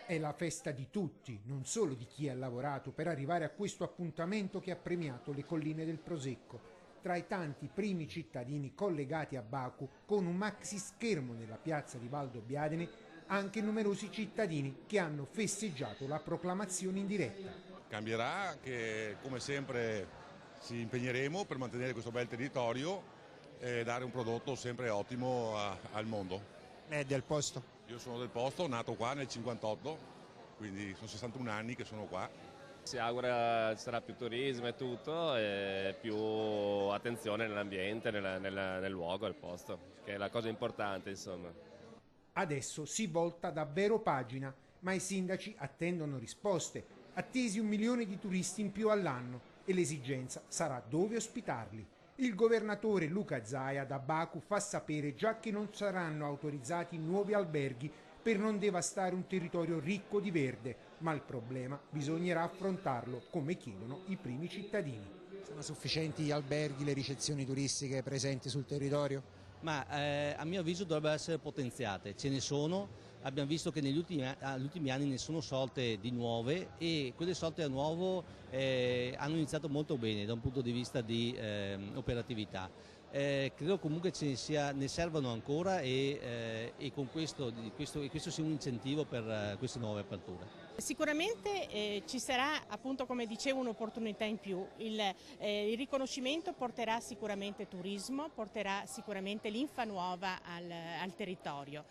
È la festa di tutti, non solo di chi ha lavorato per arrivare a questo appuntamento che ha premiato le colline del Prosecco. Tra i tanti primi cittadini collegati a Baku con un maxi schermo nella piazza di Valdobbiadene, anche numerosi cittadini che hanno festeggiato la proclamazione in diretta. Cambierà che come sempre ci impegneremo per mantenere questo bel territorio e dare un prodotto sempre ottimo al mondo. Lei è del posto? Io sono del posto, nato qua nel 58, quindi sono 61 anni che sono qua. Si augura ci sarà più turismo e tutto, e più attenzione nell'ambiente, nel luogo, al posto, che è la cosa importante, insomma. Adesso si volta davvero pagina, ma i sindaci attendono risposte, attesi 1 milione di turisti in più all'anno e l'esigenza sarà dove ospitarli. Il governatore Luca Zaia da Baku fa sapere già che non saranno autorizzati nuovi alberghi per non devastare un territorio ricco di verde, ma il problema bisognerà affrontarlo come chiedono i primi cittadini. Sono sufficienti gli alberghi, le ricezioni turistiche presenti sul territorio? Ma a mio avviso dovrebbero essere potenziate, ce ne sono, abbiamo visto che negli ultimi anni ne sono sorte di nuove e quelle sorte a nuovo hanno iniziato molto bene da un punto di vista di operatività. Credo comunque ne servano ancora e con questo sia un incentivo per queste nuove aperture. Sicuramente ci sarà, appunto, come dicevo, un'opportunità in più. Il riconoscimento porterà sicuramente turismo, porterà sicuramente linfa nuova al territorio.